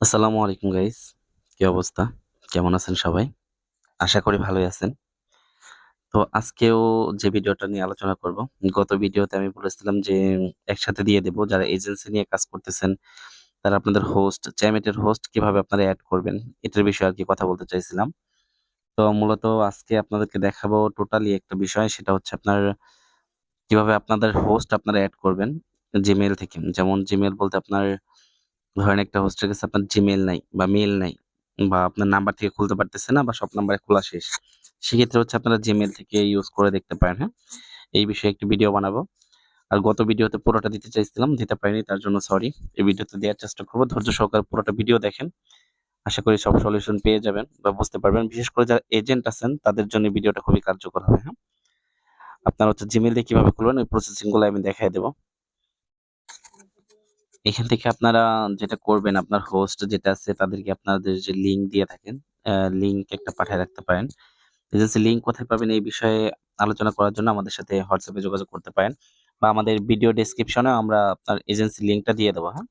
আসসালামু আলাইকুম গাইস। কি অবস্থা? কেমন আছেন সবাই? আশা করি ভালোই আছেন। তো আজকেও যে ভিডিওটা নিয়ে আলোচনা করব, গত ভিডিওতে আমি বলেছিলাম যে একসাথে দিয়ে দেব। যারা এজেন্সি নিয়ে কাজ করতেছেন, তারা আপনাদের হোস্ট, চ্যামেটের হোস্ট কিভাবে আপনারা এড করবেন, এটার বিষয়ে আরকি কথা বলতে চাইছিলাম। তো মূলত আজকে আপনাদেরকে দেখাবো টোটালি একটা বিষয়, সেটা হচ্ছে আপনার কিভাবে আপনাদের হোস্ট আপনারা এড করবেন Gmail থেকে। যেমন Gmail বলতে আপনার ধরেন একটা হোস্টের কাছে আপনার Gmail নাই বা মেইল নাই বা আপনার নাম্বার থেকে খুলতে পারতেছে না বা সব নাম্বারে খোলা শেষ। সেক্ষেত্রে হচ্ছে আপনারা Gmail থেকে ইউজ করে দেখতে পারেন, হ্যাঁ? এই বিষয়ে একটি ভিডিও বানাবো। আর গত ভিডিওতে পুরোটা দিতে চাইছিলাম, দিতে পারিনি, তার জন্য সরি। এই ভিডিওতে দেওয়ার চেষ্টা করব। ধৈর্য সহকারে পুরোটা ভিডিও দেখেন। আশা করি সব সলিউশন পেয়ে যাবেন বা বুঝতে পারবেন। বিশেষ করে যারা এজেন্ট আছেন তাদের জন্য ভিডিওটা খুবই কার্যকর হবে, হ্যাঁ? আপনারা হচ্ছে Gmail দিয়ে কিভাবে খুলবেন ওই প্রসেসিং গুলো আমি দেখায় দেব। এখান থেকে আপনারা যেটা করবেন, আপনার হোস্ট যেটা আছে তাদেরকে আপনাদের যে লিঙ্ক দিয়ে থাকেন, লিঙ্ক একটা পাঠায় রাখতে পারেন। এজেন্সি লিঙ্ক কোথায় পাবেন এই বিষয়ে আলোচনা করার জন্য আমাদের সাথে হোয়াটসঅ্যাপে যোগাযোগ করতে পারেন বা আমাদের ভিডিও ডেসক্রিপশনে আমরা আপনার এজেন্সি লিঙ্কটা দিয়ে দেবো, হ্যাঁ?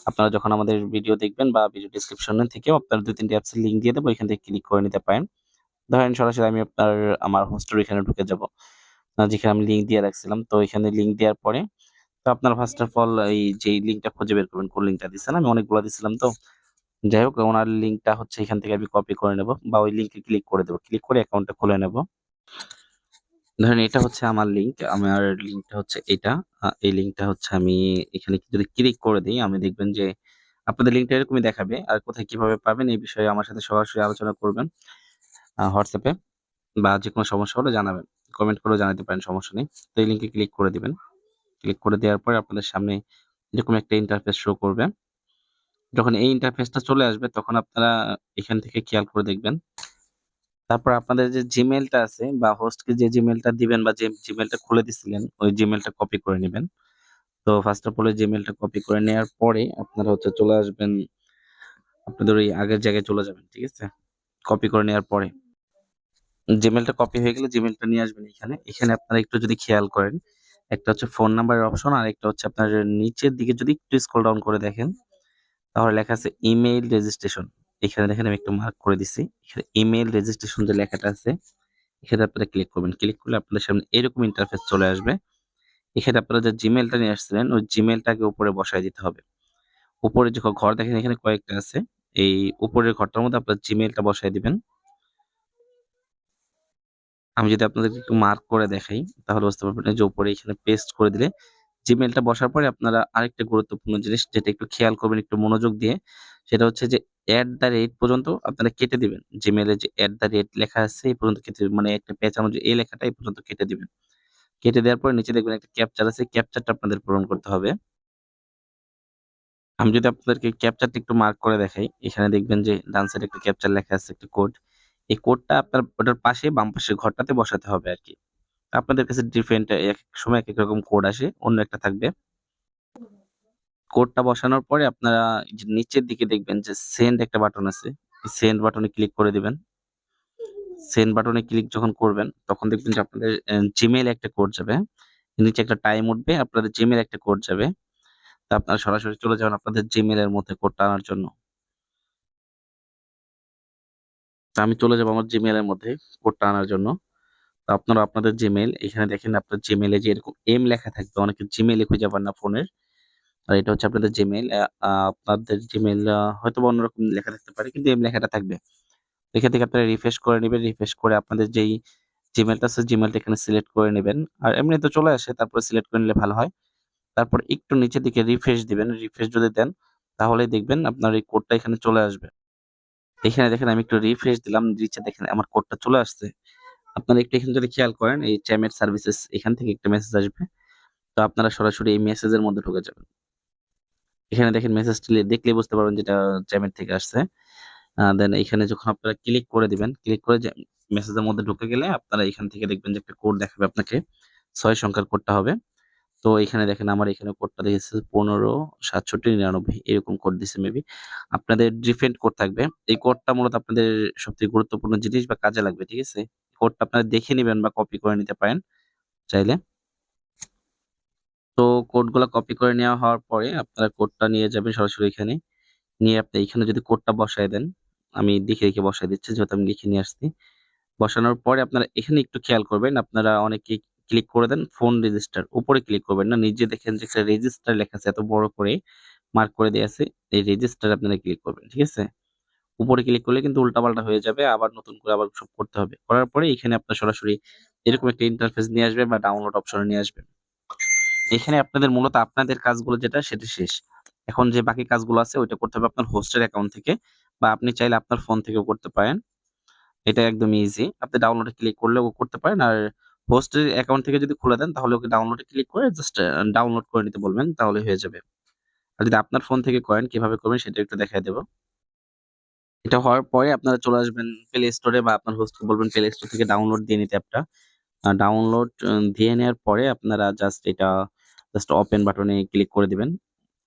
আপনারা যখন আমাদের ভিডিও দেখবেন বা ভিডিও ডেসক্রিপশনে থেকেও আপনার ২-৩ টি অ্যাপসের লিঙ্ক দিয়ে দেবো, এখান থেকে ক্লিক করে নিতে পারেন। ধরেন সরাসরি আমি আমার হোস্টের এখানে ঢুকে যাব। যেখানে আমি লিঙ্ক দিয়ে রাখছিলাম। তো এখানে লিঙ্ক দেওয়ার পরে তো আপনার ফার্স্ট অফ অল এই যেই লিঙ্কটা খুঁজে বের করবেন, কোন লিঙ্কটা দিছেন। আমি অনেকগুলা দিছিলাম তো। যাই হোক ওনার লিঙ্কটা হচ্ছে এখান থেকে আমি কপি করে নেব বা ওই লিঙ্কে ক্লিক করে দেব। ক্লিক করে অ্যাকাউন্টটা খুলে নেব। ধরেন এটা হচ্ছে আমার লিঙ্ক। আমার লিঙ্কটা হচ্ছে এটা। এই লিঙ্কটা হচ্ছে আমি এখানে যদি ক্লিক করে দেই, আমি দেখবেন যে আপনাদের লিঙ্কটা এরকমই দেখাবে। আর কোথায় কিভাবে পাবেন এই বিষয়ে আমার সাথে সরাসরি আলোচনা করবেন WhatsApp এ বা যেকোনো সমস্যা হলে জানাবেন। কমেন্ট করেও জানাতে পারেন, সমস্যা নেই। তো এই লিঙ্কে ক্লিক করে দিবেন। ক্লিক করে দেওয়ার পরে আপনাদের সামনে এরকম একটা ইন্টারফেস শো করবে। যখন এই ইন্টারফেসটা চলে আসবে তখন আপনারা এখান থেকে খেয়াল করে দেখবেন। তারপর আপনাদের যে Gmail টা আছে বা হোস্টকে যে Gmail টা দিবেন বা যে Gmail টা খুলে দিছিলেন, ওই Gmail টা কপি করে নিবেন। তো ফার্স্ট অফ অল ওই Gmail টা কপি করে নেয়ার পরে আপনারা হচ্ছে চলে আসবেন, আপনাদের ওই আগের জায়গায় চলে যাবেন। ঠিক আছে? কপি করে নেয়ার পরে Gmail টা কপি হয়ে গেলে Gmail টা নিয়ে আসবেন এখানে। এখানে আপনারা একটু যদি খেয়াল করেন, একটা হচ্ছে ফোন নাম্বারের অপশন আর একটা হচ্ছে আপনার নিচের দিকে যদি একটু স্ক্রল ডাউন করে দেখেন, তাহলে লেখা আছে ইমেইল রেজিস্ট্রেশন। এখানে দেখেন আমি একটু মার্ক করে দিছি। এখানে ইমেইল রেজিস্ট্রেশন যে লেখাটা আছে, এখানে আপনারা ক্লিক করবেন। ক্লিক করলে আপনাদের সামনে এরকম ইন্টারফেস চলে আসবে। এখানে আপনারা যে Gmail টা নিয়ে আসছিলেন, ওই Gmail টাকে উপরে বসায় দিতে হবে। উপরে যে ঘর দেখেন এখানে কয়েকটা আছে। এই উপরের ঘরটার মধ্যে আপনার Gmail টা বসায় দিবেন। আমি যদি আপনাদেরকে একটু মার্ক করে দেখাই, তাহলে বুঝতে পারবেন এই যে উপরে এখানে পেস্ট করে দিলে Gmail টা বসার পরে আপনারা আরেকটা গুরুত্বপূর্ণ জিনিস যেটা একটু খেয়াল করবেন একটু মনোযোগ দিয়ে, সেটা হচ্ছে যে @ পর্যন্ত আপনারা কেটে দিবেন। Gmail এ যে লেখা আছে এই পর্যন্ত কেটে দিবেন। মানে একটা পেঁচানো যে এই লেখাটা এই পর্যন্ত কেটে দিবেন। কেটে দেওয়ার পরে নিচে দেখবেন একটা ক্যাপচার আছে। ক্যাপচারটা আপনাদের পূরণ করতে হবে। আমি যদি আপনাদেরকে ক্যাপচারটা একটু মার্ক করে দেখাই, এখানে দেখবেন যে ডান সাইডে একটা ক্যাপচার লেখা আছে, একটা কোড। এই কোডটা আপনার ওটার পাশে বাম পাশের ঘরটাতে বসাতে হবে আরকি। আপনাদের কাছে ডিফারেন্ট একেক সময় একেক রকম কোড আসে, অন্য একটা থাকবে। কোডটা বসানোর পরে আপনারা এই যে নিচের দিকে দেখবেন যে সেন্ড একটা বাটন আছে। এই সেন্ড বাটনে ক্লিক করে দিবেন। সেন্ড বাটনে ক্লিক যখন করবেন তখন দেখবেন যে আপনাদের Gmail এ একটা কোড যাবে, হ্যাঁ? নিচে একটা টাইম উঠবে, আপনাদের Gmail এ একটা কোড যাবে। তো আপনারা সরাসরি চলে যাবেন আপনাদের Gmail এর মধ্যে কোডটা আনার জন্য। তো আমি চলে যাবো আমার Gmail এর মধ্যে কোডটা আনার জন্য। তো আপনারা আপনাদের Gmail এখানে দেখেন আপনার Gmail এ যে এরকম এম লেখা থাকবে। অনেকে Gmail এ খুঁজে পান না ফোনের। আর এটা হচ্ছে আপনাদের Gmail। আপনাদের Gmail হয়তোবা অন্যরকম লেখা থাকতে পারে কিন্তু এম লেখাটা থাকবে। এখান থেকে আপনারা রিফ্রেশ করে নিবেন। রিফ্রেশ করে আপনাদের যেই Gmail টা আছে Gmail টা এখানে সিলেক্ট করে নিবেন। আর এমনি তো চলে আসে, তারপরে সিলেক্ট করে নিলে ভালো হয়। তারপর একটু নিচের দিকে রিফ্রেশ দিবেন। রিফ্রেশ যদি দেন তাহলেই দেখবেন আপনার এই কোডটা এখানে চলে আসবে। এখানে দেখেন আমি একটু রিফ্রেশ দিলাম। নিচে দেখেন আমার কোডটা চলে আসছে। আপনারা একটু এখানে যদি খেয়াল করেন এই চ্যামেট সার্ভিসেস এখান থেকে একটা মেসেজ আসবে। তো আপনারা সরাসরি এই মেসেজের মধ্যে ঢুকে যাবেন। এখানে দেখেন মেসেজটি দেখলেই বুঝতে পারবেন যে এটা চ্যামেট থেকে আসছে। দেন এইখানে যখন আপনারা ক্লিক করে দিবেন, ক্লিক করে যে মেসেজের মধ্যে ঢুকে গেলে আপনারা এখান থেকে দেখবেন যে একটা কোড দেখাবে আপনাকে। ৬ সংখ্যার কোডটা হবে। তো এখানে দেখেন আমার এখানে কোডটা দেখেছে ১৫৬৭৯৯ এরকম কোড দিছে মেবি। আপনাদের ডিফারেন্ট কোড থাকবে। এই কোডটা মূলত আপনাদের সবথেকে গুরুত্বপূর্ণ জিনিস বা কাজে লাগবে। ঠিক আছে? কোডটা আপনারা দেখে নিবেন বা কপি করে নিতে পারেন চাইলে। তো কোডগুলা কপি করে নেওয়া হওয়ার পরে আপনারা কোডটা নিয়ে যাবেন সরাসরি এখানে। নিয়ে আপনি এখানে যদি কোডটা বসায় দেন, আমি দেখে, দেখে বসায় দিচ্ছি যেহেতু আমি লিখে নিয়ে আসছি। বসানোর পরে আপনারা এখানে একটু খেয়াল করবেন, আপনারা অনেকেই ক্লিক করে দেন ফোন রেজিস্টার। উপরে ক্লিক করবেন না। নিচে দেখেন যে একটা রেজিস্টার লেখা আছে এত বড় করে মার্ক করে দেয়া আছে। এই রেজিস্টারে আপনারা ক্লিক করবেন। ঠিক আছে? উপরে ক্লিক করলে কিন্তু উল্টাপাল্টা হয়ে যাবে। আবার নতুন করে আবার সব করতে হবে। করার পরে এখানে আপনার সরাসরি এরকম একটা ইন্টারফেস নিয়ে আসবে বা ডাউনলোড অপশনে নিয়ে আসবে। এখানে আপনাদের মূলত আপনাদের কাজগুলো যেটা সেটা শেষ। এখন যে বাকি কাজগুলো আছে ওইটা করতে হবে আপনার হোস্টের অ্যাকাউন্ট থেকে বা আপনি চাইলে আপনার ফোন থেকেও করতে পারেন। এটা একদমই ইজি। আপনি ডাউনলোডে ক্লিক করলেও করতে পারেন। আর হোস্টের অ্যাকাউন্ট থেকে যদি খুলে দেন তাহলে ওকে ডাউনলোডে ক্লিক করে জাস্ট ডাউনলোড করে নিতে বলবেন তাহলে হয়ে যাবে। আর যদি আপনার ফোন থেকে করেন কিভাবে করবেন সেটা একটু দেখায় দেব। এটা হওয়ার পরে আপনারা চলে আসবেন প্লে স্টোরে বা আপনার হোস্টকে বলবেন প্লে স্টোর থেকে ডাউনলোড দিয়ে নিতে অ্যাপটা। ডাউনলোড দিয়ে নেওয়ার পরে আপনারা জাস্ট এটা জাস্ট ওপেন বাটনে ক্লিক করে দিবেন।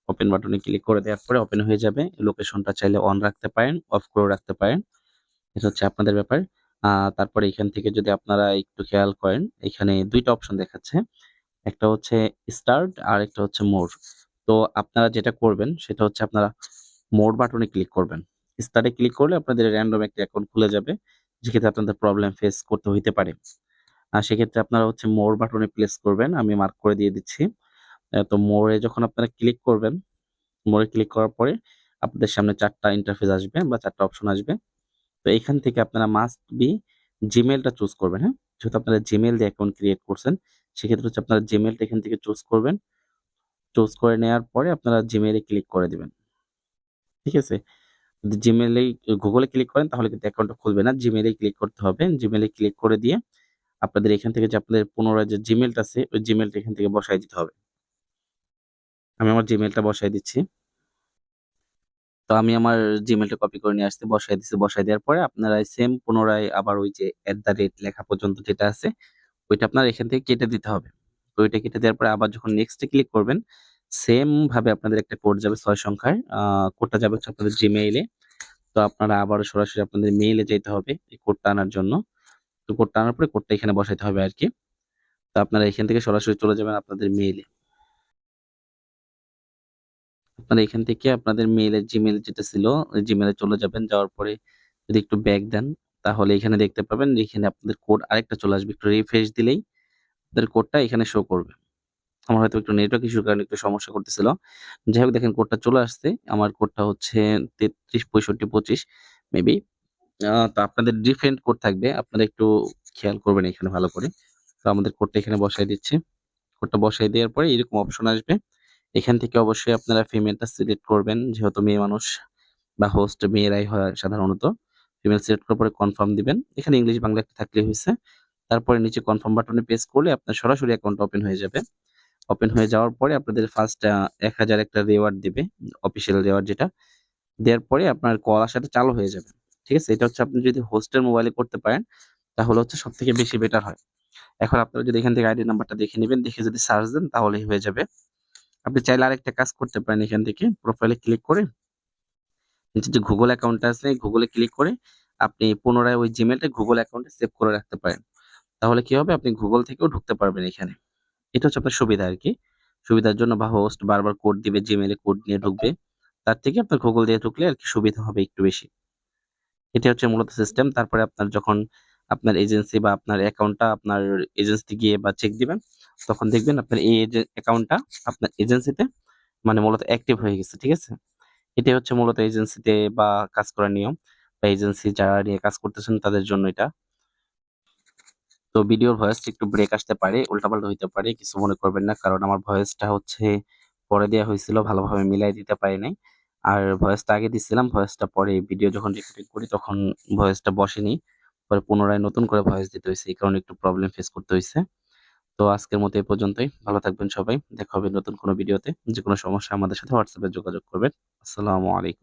ওপেন বাটনে ক্লিক করে দেওয়ার পরে ওপেন হয়ে যাবে। লোকেশনটা চাইলে অন রাখতে পারেন, অফ করেও রাখতে পারেন। এটা হচ্ছে আপনাদের ব্যাপার। তারপরে এখান থেকে যদি আপনারা একটু খেয়াল করেন, এখানে ২ টা অপশন দেখাচ্ছে। একটা হচ্ছে স্টার্ট আর একটা হচ্ছে মোর। তো আপনারা যেটা করবেন সেটা হচ্ছে আপনারা মোর বাটনে ক্লিক করবেন। স্টার্টে ক্লিক করলে আপনাদের র‍্যান্ডম একটা অ্যাকাউন্ট খুলে যাবে। যেক্ষেত্রে আপনাদের প্রবলেম ফেস করতে হইতে পারে। সেক্ষেত্রে আপনারা হচ্ছে মোর বাটনে প্রেস করবেন। আমি মার্ক করে দিয়ে দিচ্ছি। তো মোরে যখন আপনারা ক্লিক করবেন, মোরে ক্লিক করার পরে আপনাদের সামনে ৪ টা ইন্টারফেস আসবে বা ৪ টা অপশন আসবে। তো এখান থেকে আপনারা মাস্ট বি Gmail টা চুজ করবেন, হ্যাঁ? যেহেতু আপনারা Gmail দিয়ে অ্যাকাউন্ট ক্রিয়েট করছেন, সেক্ষেত্রে হচ্ছে আপনারা Gmail টা এখান থেকে চুজ করবেন। চুজ করে নেওয়ার পরে আপনারা Gmail এ ক্লিক করে দিবেন। ঠিক আছে? যদি Gmail এই Google এ ক্লিক করেন তাহলে কিন্তু অ্যাকাউন্টটা খুলবে না। Gmail এ ক্লিক করতে হবে। Gmail এ ক্লিক করে দিয়ে আপনাদের এখান থেকে যে আপনাদের পুনরায় যে Gmail টা আছে, ওই Gmail টা এখান থেকে বসায় দিতে হবে। আমি আমার Gmail টা বসায় দিচ্ছি। তো আমি আমার Gmail টা কপি করে নিয়ে আসছি, বসায় দিছি। বসায় দেওয়ার পরে আপনারা সেম পুনরায় আবার ওই যে @ লেখা পর্যন্ত যেটা আছে ওইটা আপনার এখান থেকে কেটে দিতে হবে। তো ওইটা কেটে দেওয়ার পরে আবার যখন নেক্সট এ ক্লিক করবেন, সেম ভাবে আপনাদের একটা কোড যাবে ৬ সংখ্যার। কোডটা যাবে হচ্ছে আপনাদের Gmail এ। তো আপনারা আবারও সরাসরি আপনাদের মেইলে যাইতে হবে এই কোডটা আনার জন্য। তো কোডটা আনার পরে কোডটা এখানে বসাইতে হবে আরকি। তো আপনারা এখান থেকে সরাসরি চলে যাবেন আপনাদের মেইলে। আপনারা এখান থেকে আপনাদের মেইলের Gmail যেটা ছিল, ওই Gmail এ চলে যাবেন। যাওয়ার পরে যদি একটু ব্যাক দেন, তাহলে এখানে দেখতে পাবেন যে এখানে আপনাদের কোড আরেকটা চলে আসবে। একটু রিফ্রেশ দিলেই আপনাদের কোডটা এখানে শো করবে। আমার হয়তো একটু নেটওয়ার্ক ইস্যুর কারণে একটু সমস্যা করতেছিল। যাই হোক দেখেন কোডটা চলে আসছে। আমার কোডটা হচ্ছে ৩৩ ৬৫ ২৫ মেবি। তো আপনাদের ডিফারেন্ট কোড থাকবে। আপনারা একটু খেয়াল করবেন এখানে ভালো করে। তো আমাদের কোডটা এখানে বসায় দিচ্ছি। কোডটা বসায় দেওয়ার পরে এরকম অপশন আসবে। এখান থেকে অবশ্যই আপনারা ফিমেলটা সিলেক্ট করবেন। যেহেতু মেয়ে মানুষ বা হোস্ট মেয়েরাই হয় সাধারণত। ফিমেল সিলেক্ট করার পরে কনফার্ম দিবেন। এখানে ইংলিশ বাংলা একটা থাকলেই হইছে। তারপরে নিচে কনফার্ম বাটনে প্রেস করলে আপনার সরাসরি অ্যাকাউন্টটা ওপেন হয়ে যাবে। ওপেন হয়ে যাওয়ার পরে আপনাদের ফার্স্ট ১,০০০ একটা রিওয়ার্ড দিবে। অফিসিয়াল রিওয়ার্ড যেটা। দেওয়ার পরে আপনার কল আসাটা চালু হয়ে যাবে। ঠিক আছে? এটা হচ্ছে আপনি যদি হোস্টের মোবাইলে করতে পারেন, তাহলে হচ্ছে সবথেকে বেশি বেটার হয়। এখন আপনারা যদি এখান থেকে আইডি নাম্বারটা দেখে নিবেন, দেখে যদি সার্চ দেন তাহলেই হয়ে যাবে। আপনি চাইলে আরেকটা কাজ করতে পারেন এখান থেকে প্রোফাইলে ক্লিক করে নিচে যে Google অ্যাকাউন্টটা আছে Google এ ক্লিক করে আপনি পুনরায় ওই Gmail টা Google অ্যাকাউন্টে সেভ করে রাখতে পারেন। তাহলে কি হবে? আপনি Google থেকেও ঢুকতে পারবেন এখানে। এটা হচ্ছে আপনার সুবিধা আরকি। সুবিধার জন্য বা হোস্ট বারবার কোড দিবে, Gmail এ কোড নিয়ে ঢুকবে। তার থেকে আপনার Google দিয়ে ঢুকলে আরকি সুবিধা হবে একটু বেশি। এটাই হচ্ছে মূলত সিস্টেম। তারপরে আপনার যখন আপনার এজেন্সি বা আপনার অ্যাকাউন্টটা আপনার এজেন্সিতে গিয়ে বা চেক দিবেন, তখন দেখবেন আপনার এই অ্যাকাউন্টটা আপনার এজেন্সিতে মানে মূলত অ্যাক্টিভ হয়ে গেছে। ঠিক আছে? এটাই হচ্ছে মূলত এজেন্সিতে বা কাজ করার নিয়ম বা এজেন্সি যারা নিয়ে কাজ করতেছেন তাদের জন্য এটা। তো ভিডিওর ভয়েসটা একটু ব্রেক আসতে পারে, উল্টাপাল্টা হইতে পারে। কিছু মনে করবেন না। কারণ আমার ভয়েসটা হচ্ছে পরে দেয়া হইছিল। ভালোভাবে মিলাই দিতে পারি নাই। আর ভয়েসটা আগে দিছিলাম। ভয়েসটা পরে ভিডিও যখন রেকর্ডিং করি তখন ভয়েসটা বসেনি। পরে পুনরায় নতুন করে ভয়েস দিতে হইছে। এই কারণে একটু প্রবলেম ফেস করতে হইছে। তো আজকের মতো এ পর্যন্তই। ভালো থাকবেন সবাই। দেখা হবে নতুন কোনো ভিডিওতে। যেকোনো সমস্যা আমাদের সাথে WhatsApp এ যোগাযোগ করবেন। আসসালামু আলাইকুম।